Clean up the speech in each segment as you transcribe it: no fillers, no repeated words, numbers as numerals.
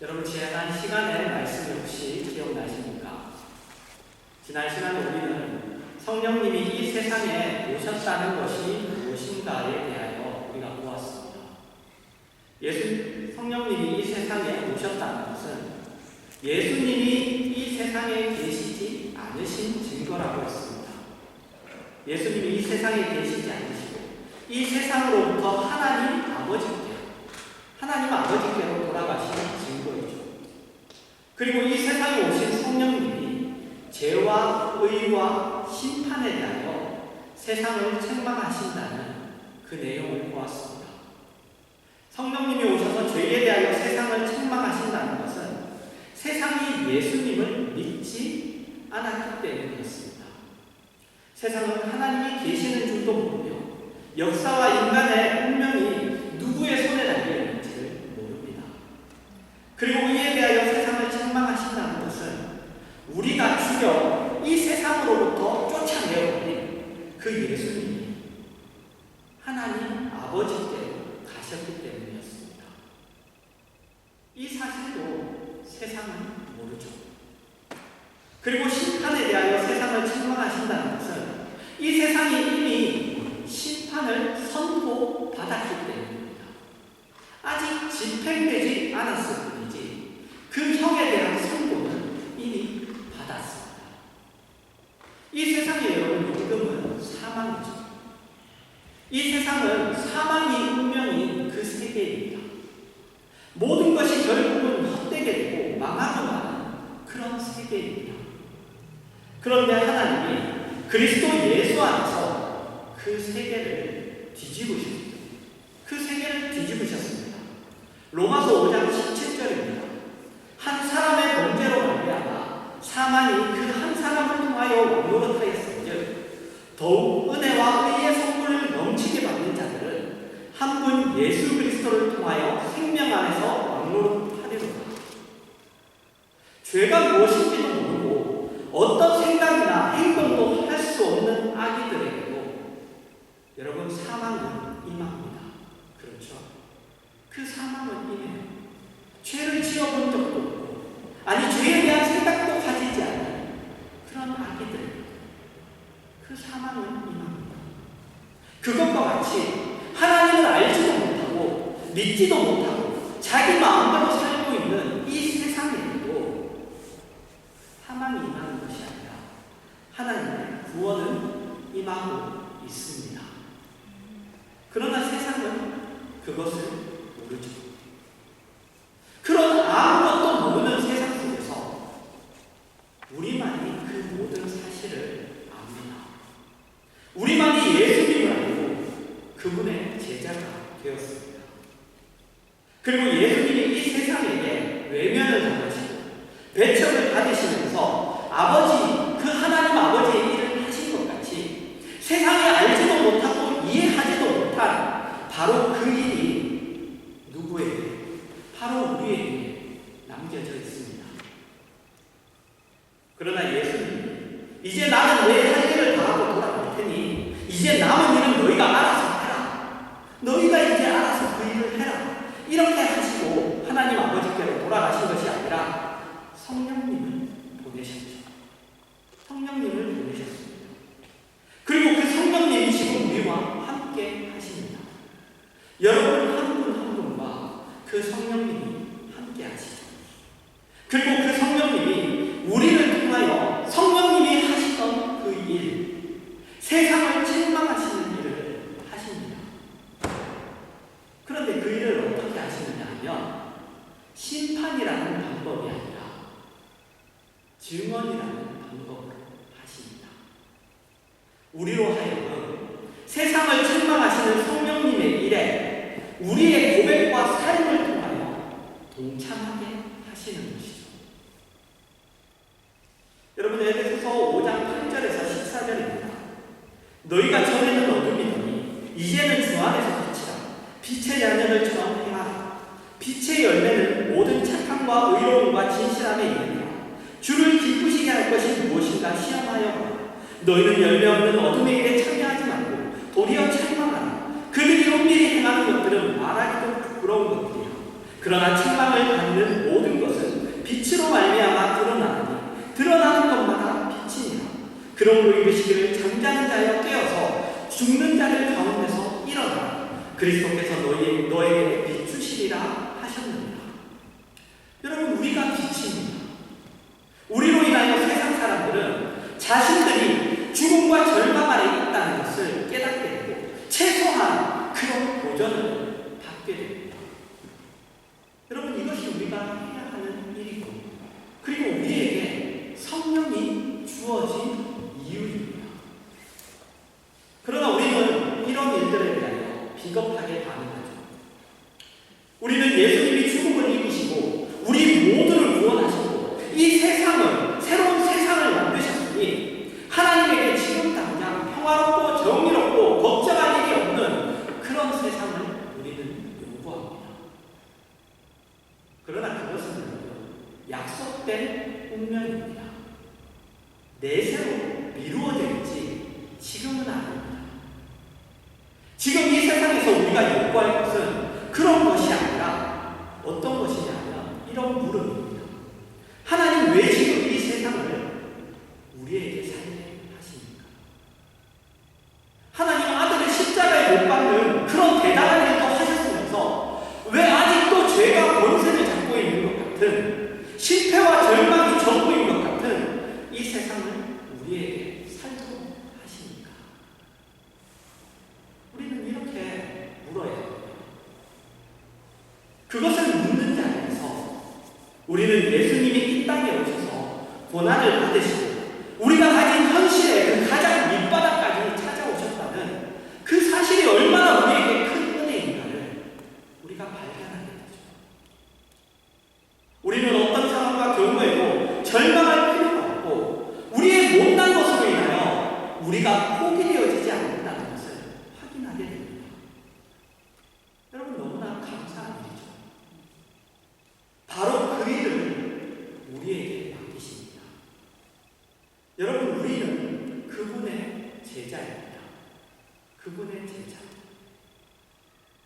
여러분, 지난 시간의 말씀 혹시 기억나십니까? 지난 시간에 우리는 성령님이 이 세상에 오셨다는 것이 무엇인가에 대하여 우리가 보았습니다. 성령님이 이 세상에 오셨다는 것은 예수님이 이 세상에 계시지 않으신 증거라고 했습니다. 예수님이 이 세상에 계시지 않으시고 이 세상으로부터 하나님 아버지께로 돌아가신 증거이죠. 그리고 이 세상에 오신 성령님이 죄와 의와 심판에 대하여 세상을 책망하신다는 그 내용을 보았습니다. 성령님이 오셔서 죄에 대하여 세상을 책망하신다는 것은 세상이 예수님을 믿지 않았기 때문이었습니다. 세상은 하나님이 계시는 줄도 모르며 역사와 인간의 운명이 누구의 손에 달려있는지를 모릅니다. 그리고 이에 대하여 세상을 책망하신다는 것은 우리가 죽여 이 세상으로부터 쫓아내어버린 그 예수님이 하나님 아버지께로 가셨기 때문이었습니다. 이 사실도 세상은 모르죠. 그리고 심판에 대하여 세상을 책망하신다는 것은 이 세상이 이미 심판을 선고받았기 때문입니다. 아직 집행되지 않았을 뿐이지 그 형에 대한 선고는 이미 받았습니다. 이 세상에 여러분, 임금은 사망이죠. 이 세상은 사망이 운명인 그 세계입니다. 모든 것이 결국은 헛되게 되고 망하고 마는 그런 세계입니다. 그런데 하나님이 그리스도 예수 안에서 그 세계를 뒤집으셨습니다. 그 세계를 뒤집으셨습니다. 로마서 5장 17절입니다. 한 사람의 범죄로 말미암아 사망이 그 한 사람을 통하여 왕노릇하였은즉 더욱 은혜와 의의 선물을 넘치게 받는 자들은 한 분 예수 그리스도를 통하여 생명 안에서 왕노릇하리로다. 죄가 무엇인지도 모르고 어떤 생각이나 행동도 할 수 없는 아기들에게도 여러분, 사망은 임합니다. 그렇죠? 그 사망은 임해요. 죄를 지어본 적도 없고 아니 죄에 대한 생각도 가지지 않는 그런 아기들, 그 사망은 임합니다. 그것과 같이 하나님을 알지도 못하고 믿지도 못하고 자기 마음대로 살고 있는 이 세상에도 사망이 임하는 것이 아니라 하나님의 구원은 임하고 있습니다. 그러나 세상은 그것을 모르죠. 그런 아무것도 모르는 세상 속에서 우리만이 그 모든 사실을 압니다. 우리만이 예수님을 알고 그분의 제자가 되었습니다. 그리고 예수님이 이 세상에게 외면을 당하시고 배척을 받으시면서 그 하나님 아버지의 일을 하신 것 같이 세상에 알지도 못하고 이해하지도 못한 바로 그 일이 누구에게? 바로 우리에게 남겨져 있습니다. 그러나 예수님, 이제 나는 내 할 일을 다 하고 돌아갈 테니 이제 남은 일은 너희가 알아서 해라. 너희가 이제 알아서 그 일을 해라. 이렇게 하시고 하나님 아버지께로 돌아가신 것이 아니라 성령님을 보내셨죠. 성령님을 보내셨습니다. 그리고 그 성령님이 지금 우리와 함께 하십니다. 여러분 한 분 한 분과 그 성령님이 함께 하시죠. 그리고 그 성령님이 우리를 통하여 성령님이 하시던 그 일, 세상을 책망하시는 일을 하십니다. 그런데 그 일을 어떻게 하시느냐 하면 심판이라는 방법이 아니라 증언이라는 방법으로 하십니다. 우리로 하여금 세상을 책망하시는 성령님의 일에 우리의 고백과 삶을 통하여 동참하게 하시는 것이죠. 여러분, 에베소서 5장 8절에서 14절입니다. 너희가 전에는 어둠이더니 이제는 주 안에서 빛이라. 빛의 자녀들처럼 행하라. 빛의 열매는 모든 착함과 의로움과 진실함에 이르니라. 주를 기쁘시게 할 것이 무엇인가 시험하여 보라. 너희는 열매 없는 어둠의 일에 참여하지 말고 도리어 책망하라. 그들이 은밀히 행하는 것들은 말하기도 부끄러운 것들이라. 그러나 책망을 받는 모든 그러므로 이르시기를 잠자는 자여 깨어서 죽는 자들 가운데서 일어나 그리스도께서 너에게 비추시리라 하셨느니라. 여러분, 우리가 빛입니다. 우리로 인하여 세상 사람들은 자신들이 죽음과 절망 아래 있다는 것을 깨닫게 되고 최소한 그런 보전을 받게 됩니다. 여러분, 이것이 우리가 해야 하는 일이고 그리고 우리에게 성령이 주어진 이유입니다. 그러나 우리는 이런 일들에 대하여 비겁하게 반응하죠. 우리는 예수님이 죽음을 이기시고 우리 모두를 구원하시고 이 세상을, 새로운 세상을 만드셨으니 하나님에게 지금 당장 평화롭고 정의롭고 걱정할 일이 없는 그런 세상을 우리는 요구합니다. 그러나 그것은 약속된 운명입니다. 내세로 미루어져 있지 지금은 아닙니다. 지금 이 세상에서 우리가 요구할 것은 그런 것이 아니라 어떤 것이냐면 이런 물음입니다. 하나님, 왜 지금 이 세상을 우리에게 살게 하십니까? 하나님, 아들을 십자가에 못 박는 그런 대단한 일도 하셨으면서 왜 아직도 죄가 권세를 잡고 있는 것 같은, 실패와 절망이 전부인 것 같은 이 세상을 우리에게 살도록 하십니까? 우리는 이렇게 물어야 합니다. 그것을 묻는 자리에서 우리는 예수님이 이 땅에 오셔서 고난을 받으시고 우리가 가진 현실의 그 가장 밑바닥까지 찾아오셨다는 그 사실이 얼마나 우리에게 큰 은혜인가를 우리가 발견하게 되죠. 우리는 어떤 상황과 경우에도 절망할 필요가 없고 우리의 못난 것으로 인하여 우리가 포기되어지지 않는다는 것을 확인하게 됩니다. 여러분, 너무나 감사한 일이죠. 바로 그 일을 우리에게 맡기십니다. 여러분, 우리는 그분의 제자입니다. 그분의 제자.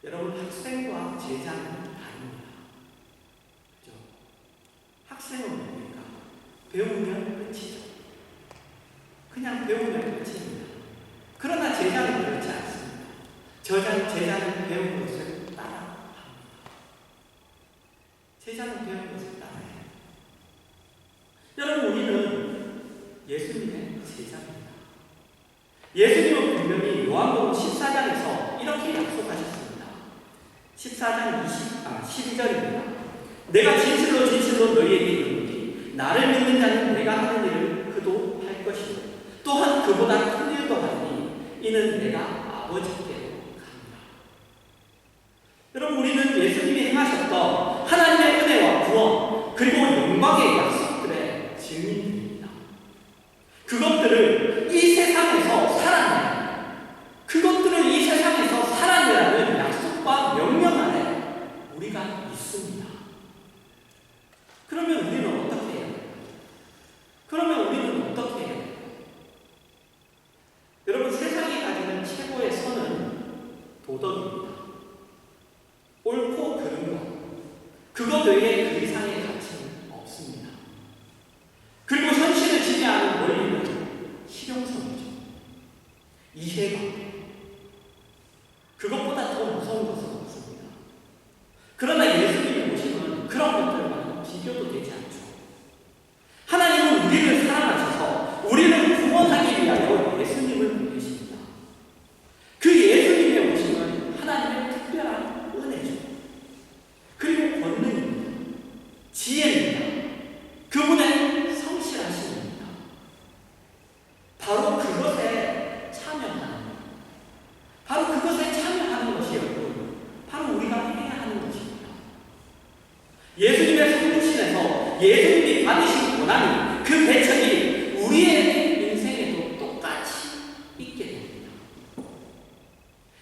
여러분, 학생과 제자는 다릅니다. 그죠? 학생은 뭡니까? 배우면 끝이죠. 그냥 배우면 끝입니다. 그러나 제자는 그렇지 않습니다. 제자는 배운 것을 따라합니다. 제자는 배운 것을 따라해요. 여러분, 우리는 예수님의 제자입니다. 예수님은 분명히 요한복음 14장에서 이렇게 약속하셨습니다. 14장 12절입니다. 내가 진실로 진실로 너희에게 이르노니 나를 믿는 자는 내가 하는 일을 그도 할 것이요 또한 그보다 큰 일도 하리니 이는 내가 아버지께로 갑니다. 여러분, 우리는 예수님이 행하셨던 하나님의 은혜와 구원 그리고 영광의 약속들의 증인입니다. 그것들을 이 세상에서 살아내라는 약속과 명령 안에 우리가 있습니다. 그러면 우리는 어떻게 해야 돼요? 여러분, 세상이 가지는 최고의 선은 도덕입니다. 옳고 그른 것, 그것 외에 그 이상의 가치는 없습니다. 그리고 현실을 지배하는 원리는 실용성이죠. 이해관계. 그것보다 더 무서운 것은 없습니다. 그러나 예수님이 오시면 그런 것들과는 비교도 되지 않죠. 하나님은 우리를 사랑하셔서 우리를 구원하기 위하여 예수님을 보내십니다. 그 예수님의 오심은 하나님의 특별한 은혜죠. 그리고 권능입니다. 지혜입니다. 그분의 성실하심입니다. 바로 그것에 참여하는 것이 여러분, 바로 우리가 해야 하는 것입니다. 예수님의 성육신에서 예수님이 받으신 고난이, 그 배척이 우리의 인생에도 똑같이 있게 됩니다.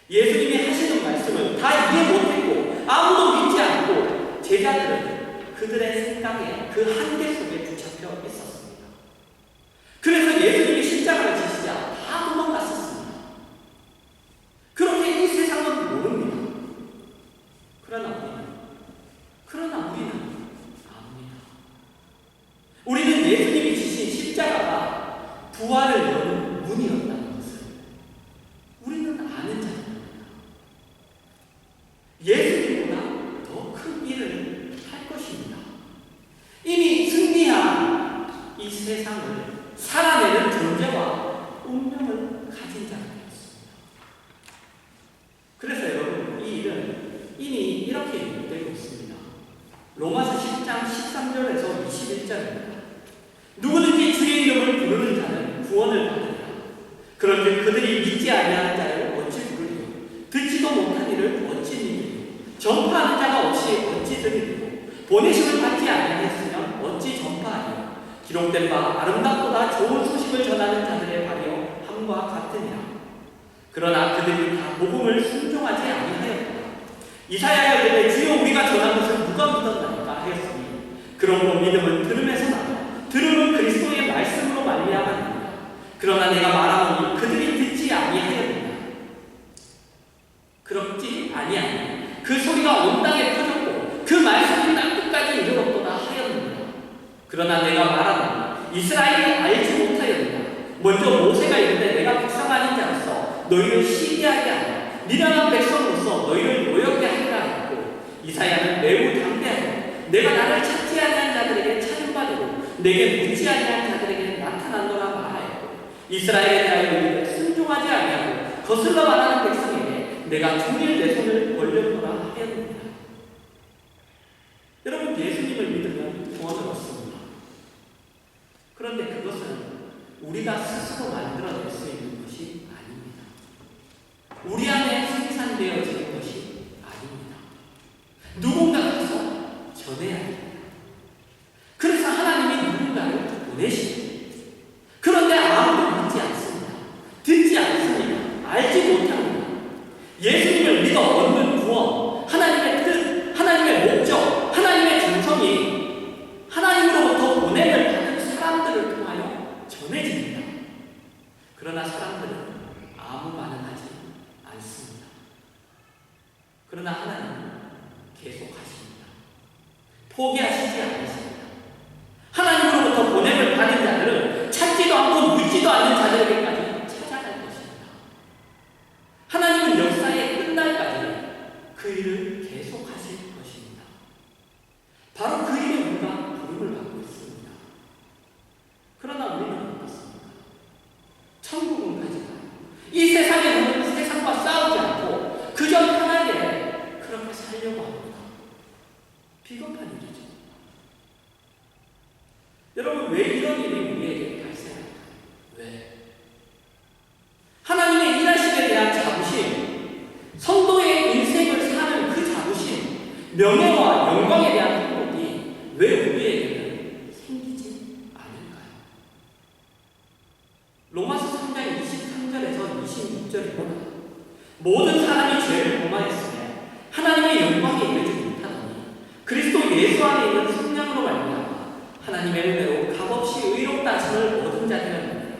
예수님이 하시는 말씀을 다 이해 못했고 아무도 믿지 않고 제자들은 그들의 생각에 그 한계 속에 붙잡혀 있었습니다. 그래서 예수님이 십자가를 지시자 다 도망갔었습니다. 그렇게 이 세상은 모릅니다. 그러나 우리는 압니다. 우리는 예수님이 지신 십자가가 부활을 여는 10장 13절에서 21절입니다. 누구든지 주의 이름을 부르는 자는 구원을 받으리라. 그런데 그들이 믿지 아니하는 자를 어찌 부르리요? 듣지도 못한 이를 어찌 믿으리요? 전파하는 자가 없이 어찌 들으리요? 보내심을 받지 아니하였으면 어찌 전파하리요? 기록된 바 아름답보다 좋은 소식을 전하는 자들의 발이요 함과 같으니라. 그러나 그들이 다 복음을 순종하지 아니하였다. 이사야가 이르되 주여 우리가 전한 것을 누가 믿었나이까 하였으니 그러므로 믿음은 들음에서 나고 들음은 그리스도의 말씀으로 말미암았느니라. 그러나 내가 말하노니 그들이 듣지 아니하였느니라. 그렇지 아니하니 그 소리가 온 땅에 퍼졌고 그 말씀이 땅 끝까지 이르렀도다 하였느니라. 그러나 내가 말하노니 이스라엘이 알지 못하였느냐. 먼저 모세가 이르되 내가 백성 아닌 자로서 너희를 시기하게 하라. 미련한 백성으로서 너희를 노엽게 하리라 했고, 이사야는 매우 담대하여 내가 나를 찾지 아니한 자들에게 찾음받고 내게 묻지 아니한 자들에게 나타난노라 말하였고, 이스라엘에 대하여 이르되 순종하지 아니하고 거슬러 말하는 백성에게 내가 종일 내 손을 벌렸노라 하였느니라. 여러분, 예수님을 믿으면 구원을 얻습니다. 그런데 그것은 우리가 스스로 만들어낼 수 있는 것이 아닙니다. 우리 안에 생산되어지는 것이 아닙니다. 누군가가 가서 전해야 합니다. 그래서 하나님이 누군가를 보내십니다. 그런데 아무도 믿지 않습니다. 듣지 않습니다. 알지 못합니다. 예수님을 믿어 얻는 구원, 하나님의 뜻, 하나님의 목적, 하나님의 정성이 하나님으로부터 보냄을 받은 사람들을 통하여 전해집니다. 그러나 사람들은 아무 반응하지 않습니다. 그러나 하나님은 계속하십니다. 포기하시지 않으십니다. 하나님으로부터 보냄을 받은 자들은 찾지도 않고 묻지도 않는 자들에게까지 찾아갈 것입니다. 하나님은 역사의 끝날까지 그 일을 계속하실 것입니다. 바로 그 일에 우리가 부름을 받고 있습니다. 그러나 우리는 어떻습니까? 천국은 가지 마요. 이 세상에는 세상과 싸우지 않고 그저 편하게 그렇게 살려고 합니다. 비겁한 일이죠. 여러분, 왜 이런 일이 우리에게 발생할까요? 왜? 하나님의 일하심에 대한 자부심, 성도의 인생을 사는 그 자부심, 명예와 영광에 대한 행복이 왜 우리에게는 생기지 않을까요? 로마서 3장 23절에서 26절입니다. 모든 사람이 죄를 범하였으며 하나님의 영광에 이르지 못하더니 그리스도 예수 안에 있는 성령으로 말미암아 하나님의 은혜로 값없이 의롭다 하심을 얻은 자들이었느니라.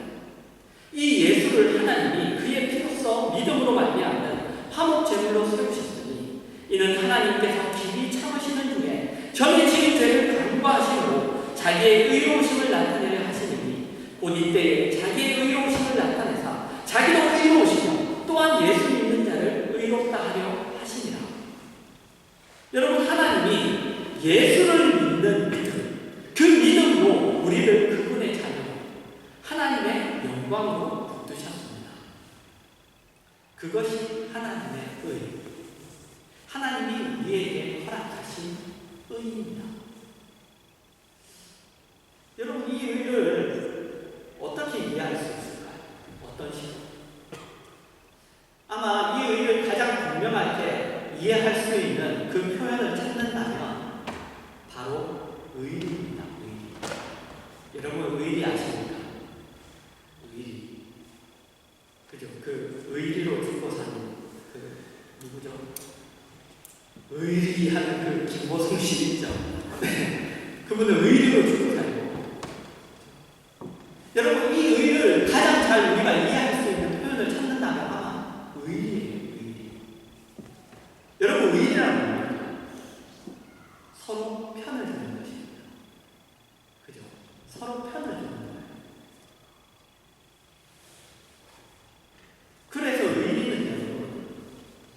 이 예수를 하나님이 그의 피로써 믿음으로 말미암는 화목 제물로 세우셨으니 이는 하나님께서 깊이 참으시는 중에 전에 지은 죄를 간과하심으로 자기의 의로우심을 나타내려 하시니 곧 이때에 자기의 의로우심을 나타내사 자기도 의로우시며 또한 예수 믿는 자를 의롭다 하려 하시니라. 여러분, 하나님이 예수를 믿는 믿음, 그 믿음으로 우리를 그분의 자녀로 하나님의 영광으로 붙드셨습니다. 그것이 하나님의 의, 하나님이 우리에게 허락하신 의입니다. 여러분, 이 의를 어떻게 이해할 수 있을까요? 어떤 식으로? 아마 이 의를 가장 분명하게 이해할 수 있는 그 표현을 찾는다면 바로 의리입니다. 의리. 여러분, 의리 아십니까? 의리. 그죠? 그 의리로 죽고 사는 그 누구죠? 의리하는 그 김보성 씨 있죠? 그분은 의리로 죽고 살고. 여러분, 이 의리를 가장 잘 우리가 이해할 수 있는 표현을 찾는다면 아마 의리예요. 의리. 여러분, 의리란 뭡니까? 서로 편을 드는 것입니다. 그죠? 서로 편을 드는 거예요. 그래서 의리는 여러분,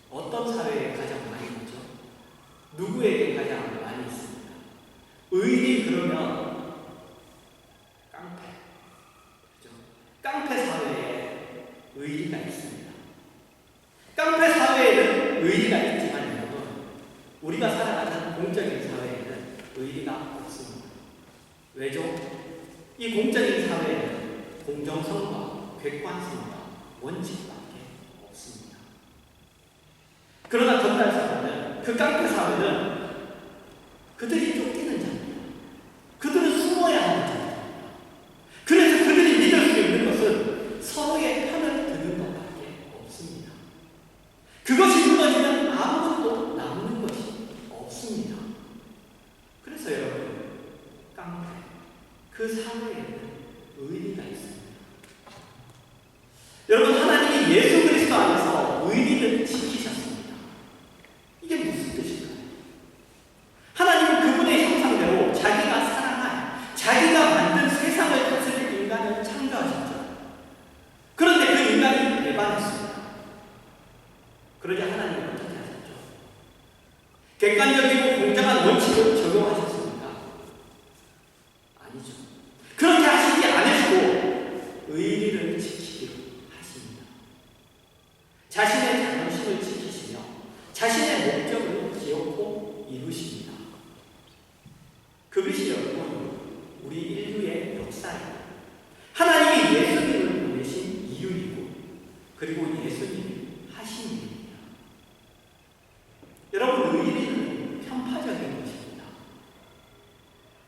어떤 사회에 가장 많이 있죠? 누구에게 가장 많이 있습니까? 의리 그러면 깡패. 그죠? 깡패 사회에 의리가 있습니다. 깡패 사회에는 의리가 있지만 여러분, 우리가 살아가는 공적인 사회에는 의리가 의리가 없습니다. 왜죠? 이 공적인 사회에는 공정성과 객관성과 원칙밖에 없습니다. 그러나 건달 사회는, 그 깡패 사회는 그들이 쫓기는 자입니다. 그들은 숨어야 하는 자입니다. 그래서 그들이 믿을 수 있는 것은 서로의 편을 드는 것밖에 없습니다. 그것이 무너지면 아무것도 남는 것이 없습니다. 그래서 여러분, 깡패, 그 사회에는 의리가 있습니다. 여러분, 하나님이 예수 그리스도 안에서 의리를 지키셨습니다. 이게 무슨 뜻일까요? 하나님은 그분의 형상대로 자기가 사랑할, 자기가 만든 세상을 다스릴 인간을 창조하셨죠. 그런데 그 인간이 배반했습니다. 그러자 하나님은 어떻게 하셨죠? 객관적이고 공정한 원칙을 적용하셨습니까? 아니죠. 그렇게 하시지 않으시고 의리를 지키기로 하십니다. 자신의 자존심을 지키시며 자신의 목적을 기억고 이루십니다. 그것이 여러분, 우리 인류의 역사예요. 하나님이 예수님을 보내신 이유이고, 그리고 예수님이 하신 일입니다. 여러분, 의리는 편파적인 것입니다.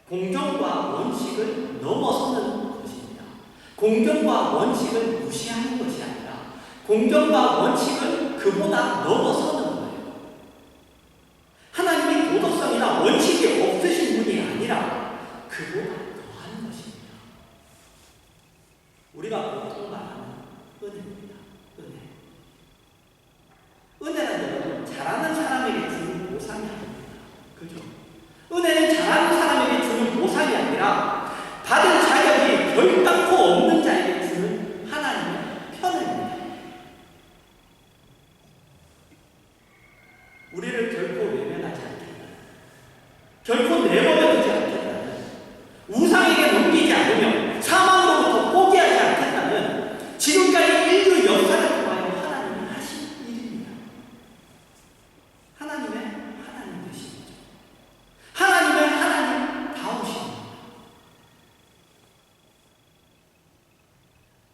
공정과 원칙을 넘어서는 것입니다. 공정과 원칙을 무시하는 것이 아니라 공정과 원칙을 그보다 넘어서는 거예요. 하나님이 도덕성이나 원칙이 없으신 분이 아니라 그보다 더한 것입니다. 우리가 보통 말하는 은혜입니다. 은혜는 여러분, 잘하는 사람에게 주는 보상이 아닙니다. 그죠? 은혜는 잘하는 사람에게 주는 보상이 아니라 받을 자격이 결단코 없는 자에게 주는 하나님의 편입니다. 우리를 결코 외면하지 않겠다, 결코 내버려두지 않겠다는, 우상에게 넘기지 않으며 사망으로부터 포기하지 않겠다는 지금까지 인류 역사를 통하여 하나님이 하신 일입니다. 하나님 되십니다. 하나님의 하나님다우십니다.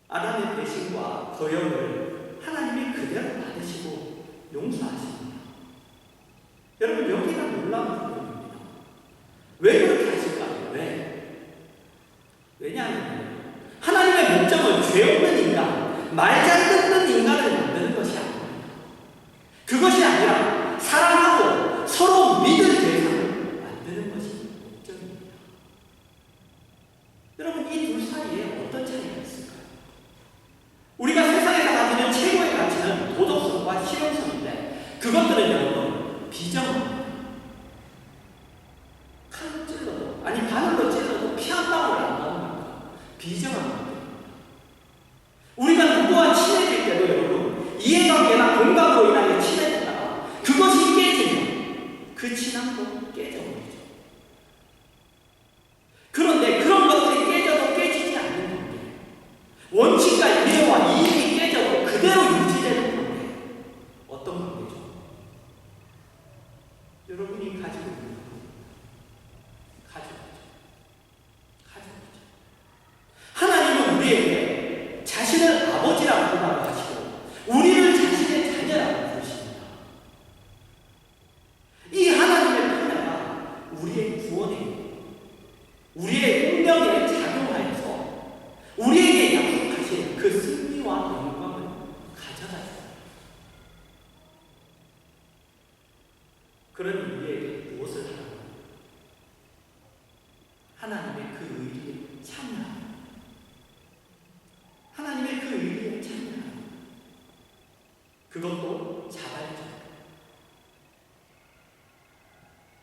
아담의 배신과 거역을 하나님이 그대로 받으시고 용서하십니다. 여러분, 여기가 놀라운 부분입니다. 왜 그렇게 하실까요? 왜냐하면 하나님의 목적은 죄 없는 인간, 말 잘 듣는 인간을 만드는 것이 아닙니다. 그것이 아니라 사랑하고 서로 믿을 대상을 만드는 것이 목적입니다. 여러분, 이 둘 사이에 어떤 차이가 있을까요? 우리가 세상에서 가지는 최고의 가치는 도덕성과 실용성인데, 그것들은 여러분 비정합니다. 칼로 찔러도, 아니 바늘로 찔러도 피 한 방울 안 나오니까 비정합니다. 우리가 누구와 친해질 때도 여러분, 이해관계나 공감으로 인하여 친해졌다가 그것이 깨지면 그 친함도 깨져버리죠. 그런데 그런 것들이 깨져도 깨지지 않는 관계, 원칙과 이해와 이익이 깨져도 그대로 유지되는 관계, 어떤 관계죠? 여러분이 가지고 있는 가족이죠. 하나님은 우리에게 자신을 아버지라고 부르시고 우리를 자신의 자녀라고 부르십니다. 이 하나님의 편애가 우리의 구원에, 우리의 운명에 작용하여서 우리에게 약속하신 그 승리와 영광을 가져다 줍니다. 그러니 우리에게 무엇을 하라고? 하나님의 그 의리에 참여하라. 하나님의 그 의리에 참여하라. 그것도 자발적.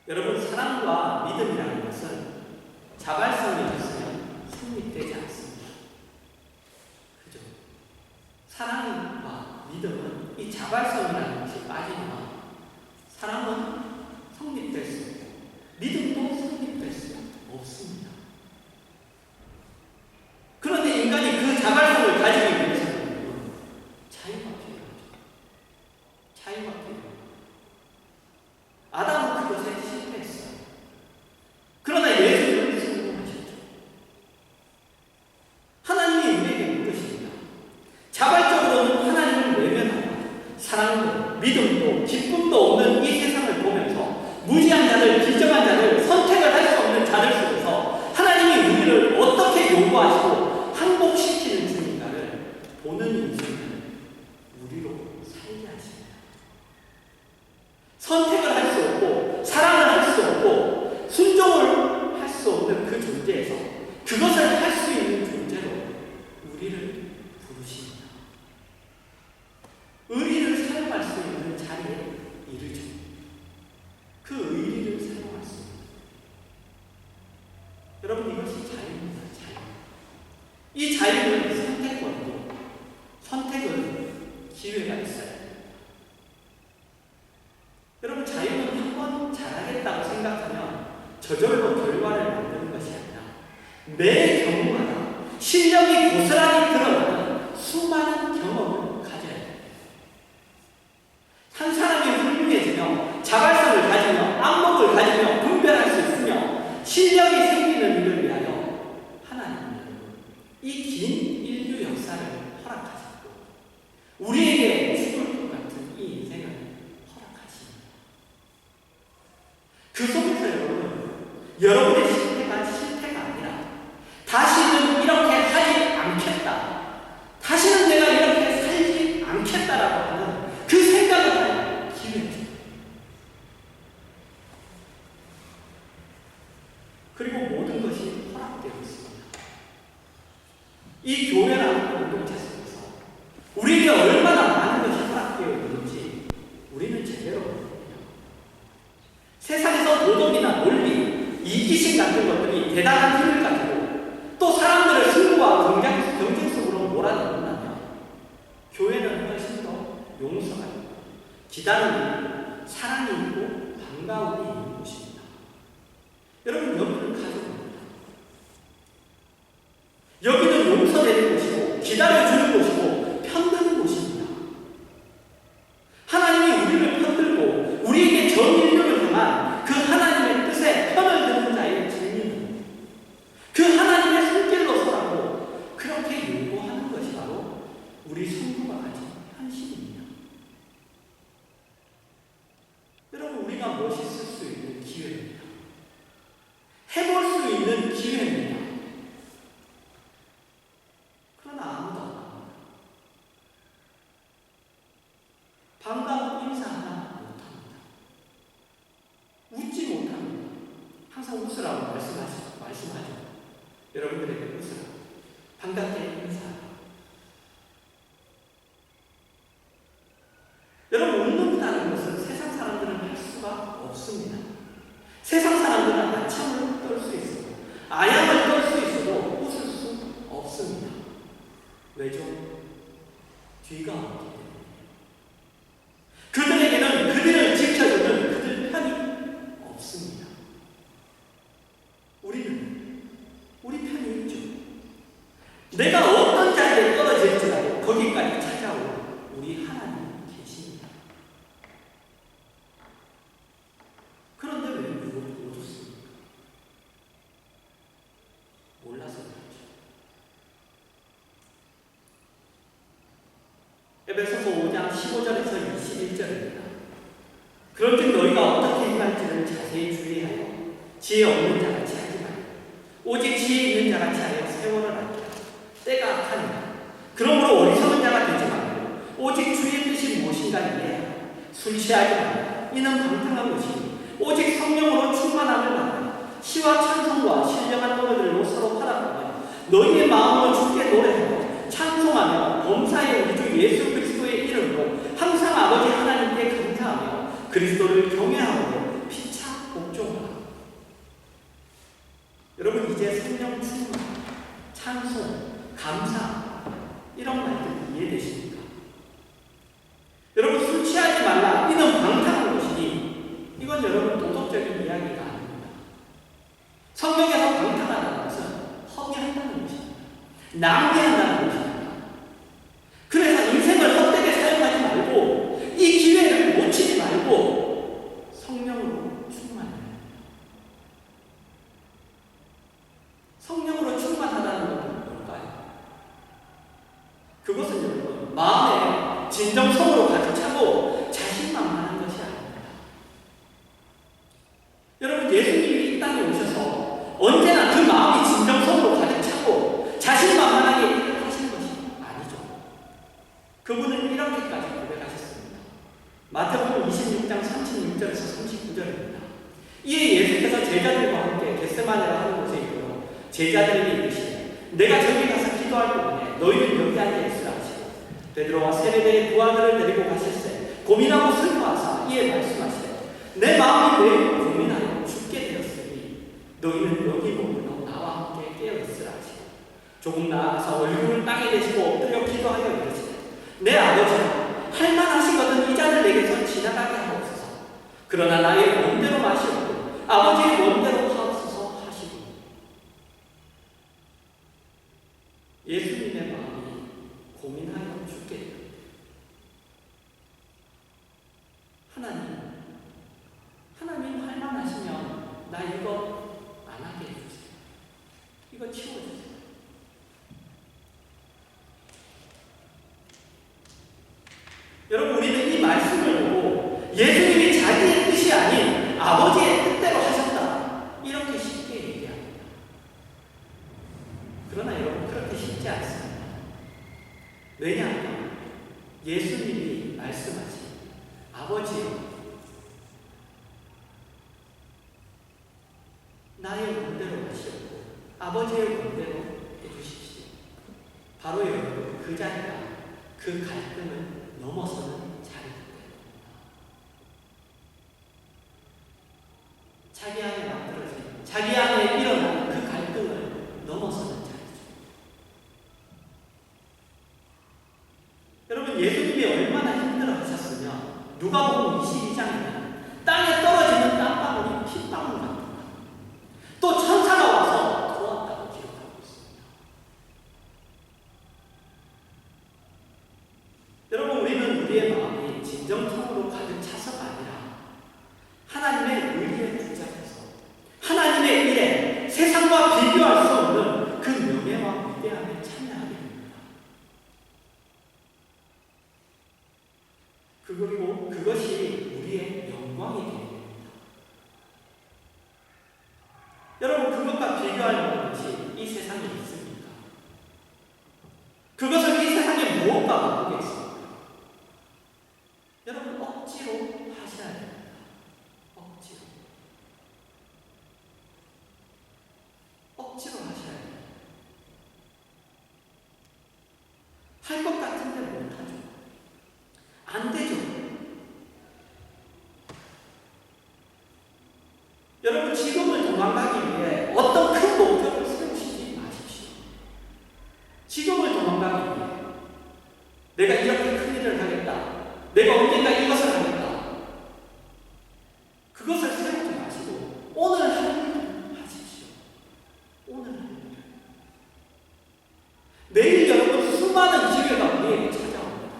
여러분, 사랑과 믿음이라는 것은 자발성이 없으면 성립되지 않습니다. 그죠? 사랑과 믿음은 이 자발성이라는 것이 빠지면 사랑은 성립될 수 없고 믿음도 성립될 수 없습니다. 그런데 인간이 그 자발성을 가지기 위해서는 자유가 필요하죠. 자유가 필요합니다. 아담은 그것에 실패했어요. 그러나 없는 그 존재에서 그것을 할 수 있는 존재로 우리를 부르십니다. 의리를 사용할 수 있는 자리에 이를 줍니다. 그 의리를 사용할 수 있는. 여러분, 이것이 자유입니다. 자유. 이 자유는 선택권이고 선택은 기회가 있어요. 여러분, 자유는 한 번 잘하겠다고 생각하면 저절로 결과를 만드는 것이 아니라 매 경우마다 실력이 고스란히 드러나는 수많은 경험을 가져야 해요. 한 사람이 훌륭해지며 자발성을 가지며 안목을 가지며 분별할 수 있으며 실력이 생기는 일을 위하여 하나님은 이 긴 인류 역사를 허락하셨고 우리에게 죽을 것 같은 이 인생을 허락하십니다. 그 속에서 여러분의 실패가 아니라 다시는 이렇게 하지 않겠다, 다시는 내가 이렇게 살지 않겠다라고 하는 그 생각을 하는 기회죠. 그리고 모든 것이 허락되어 있습니다. 이 교회라는 공동체 속에서 우리에게 얼마나 많은 것이 허락되어 있는지 우리는 제대로 모릅니다. 세상에서 도덕이나 논리, 이기심 같은 것들이 대단한 힘을 가지고 또 사람들을 승부와 경쟁 속으로 몰아넣는다면 교회는 훨씬 더 용서가 있고 기다림이 있고 사랑이 있고 반가움이 있는 곳입니다. 여러분, 여기는 가족입니다. 여기는 용서되는 곳이고 기다려주는 곳이고 편드는 곳입니다. 하나님이 우리를 편들고 우리에게 전 인류를 향한 그 하나님의 뜻에 편을 드는 자의 증인은 그 하나님의 손길로 서라고 그렇게 요구하는 것이 바로 우리 성도가 가진 현실입니다. 여러분, 우리가 멋있을 수 있는 기회입니다. 해볼 수 있는 기회입니다. 그러나 아무도 안 합니다. 반가운 인사 하나 못합니다. 웃지 못합니다. 항상 웃으라고 말씀하죠. 여러분들에게 웃으라고. 반갑게 인사하라고. 여러분, 웃는다는 것은 세상 사람들은 할 수가 없습니다. 세상 사람들은 아참을 떨 수 있어도 아양을 떨 수 있어도 웃을 수 없습니다. 왜죠? 뒤가 없기 때문에. 그들에게는 그들을 지켜주는 그들 편이 없습니다. 우리는 우리 편이 있죠. 내가 어떤 자리에 떨어질지라도 거기까지 찾아올 우리 하나님 계십니다. 그런데 왜 못 웃습니까? 몰라서 그렇죠. 에베소서 5장 15절에서 21절입니다. 그런즉 너희가 어떻게 행할지를 자세히 주의하여 지혜 없는 자같이 하지 말고 오직 지혜 있는 자같이 하여 세월을 아끼라. 때가 악하니라. 그러므로 어리석은 자가 되지 말고 오직 주의 뜻이 무엇인가 이해하라. 술 취하지 말라. 이는 방탕한 것이니 오직 성령으로 충만함을 받으라. 시와 찬송과 신령한 노래들로 서로 화답하며 너희의 마음으로 주께 노래하며 찬송하며 범사의 우리 주 예수 그리스도의 이름으로 항상 아버지 하나님께 감사하며 그리스도를 경외하고 피차 복종하라. 여러분, 이제 성령 충만, 찬송, 감사 이런 말들 이해되십니까? 여러분, 술 취하지 말라. 이는 방탕한 것이니 이건 여러분 도덕적인 이야기가 아닙니다. 성경에서 방탕하다는 것은 허비한다는 것입니다. 낭비한다는 것입니다. 그래서 인생을 헛되게 사용하지 말고 이 기회를 놓치지 말고 성령으로 충만해야 합니다. 성령으로 충만하다는 것은 뭘까요? 그것은 여러분 마음에 진정성으로 가득 차고 자신만만한 것이 아닙니다. 여러분, 예수님이 이 땅에 오셔서 언제나 그 마음이 진정성으로 가득 차고 자신만만하게 하시는 것이 아니죠. 그분은 이렇게까지 고백하셨습니다. 마태복음 26장 36절에서 39절입니다. 이에 예수께서 제자들과 함께 겟세마네라 하는 곳에 제자들에게 이르시되 내가 저기 가서 기도할 동안에 너희는 여기 앉아 있으라 하시고 베드로와 세베대의 부하들을 데리고 가실세 고민하고 슬퍼하사 이에 말씀하시되 내 마음이 매우 고민하여 죽게 되었으니 너희는 여기 머물러 나와 함께 깨어 있으라 하시고 조금 나아가서 얼굴을 땅에 대시고 엎드려 기도하여 이르시되 내 아버지여 할만하시거든 이 잔을 내게서 지나가게 하옵소서. 그러나 나의 원대로 마시옵고 아버지의 원대로 하옵소서 하시고 예수님의 마음이 고민하여 죽게 되었다. 하나님 할만하시면 나 이거 안 하게 해주세요. 이거 치워주세요. 여러분 우리는 이 말씀을 보고 예수님이 자기의 뜻이 아닌 아버지의 뜻대로 하셨다 이렇게 쉽게 얘기합니다. 그러나 여러분 그렇게 쉽지 않습니다. 왜냐하면 예수님이 말씀하신 아버지요 나의 원대로 하시옵고 아버지의 원대로 해주십시오. 바로 여러분 그 자리가 그 갈등을 넘어서는 자리이기 때문입니다. 자기 안에 만들어진 자기 안에 일어나는 그 갈등을 넘어서는 자리죠. 여러분 예수님이 얼마나 힘들어 하셨으면 누가복음 22장에는 땅에 떨어지는 땀방울이 핏방울 같다. 또 천사가 와서 도왔다고 기록하고 있습니다. 여러분 우리는 우리의 마음이 진정성으로 가득 차서가 아니라 하나님의 의리에 붙잡혀서 하나님의 일에 세상과 비교할 수 없는 그 명예와 위대함에 참여하게 됩니다. 그리고 그것이 우리의 영광이 되게 됩니다. 여러분 그것과 비교할 만한 것이 이 세상에 있습니까? 그것을 이 세상에 무엇과 바꾸겠습니까? 여러분 억지로 하셔야 됩니다. 억지로 하셔야 됩니다. 할 것 같은데 못하죠. 안 되죠. 여러분 지금을 도망가기 위해 어떤 큰 목표를 세우시지 마십시오. 지금을 도망가기 위해 내가 이렇게 큰 일을 하겠다. 내가 언젠가 이것을 하겠다. 그것을 세우지 마시고 오늘 할 일을 하십시오. 오늘 할 일을. 매일 여러분 수많은 기회가 우리에게 찾아옵니다.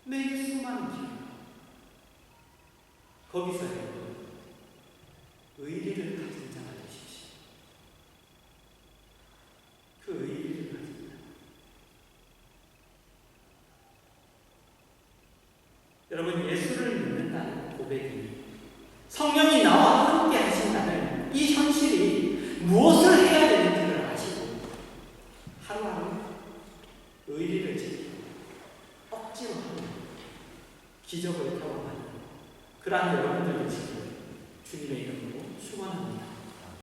매일 수많은 기회. 거기서 여러분 의리를 가진 자가 되십시오. 그 의리를 가진 자. 여러분 예수를 믿는다는 고백이 성령이 나와 함께 하신다는 이 현실이 무엇을 해야 되는지를 아시고 하루하루 의리를 지키고 억지로 하는 기적을 경험하는 그러한 여러분들 되시길 주님의 이름으로 축원합니다.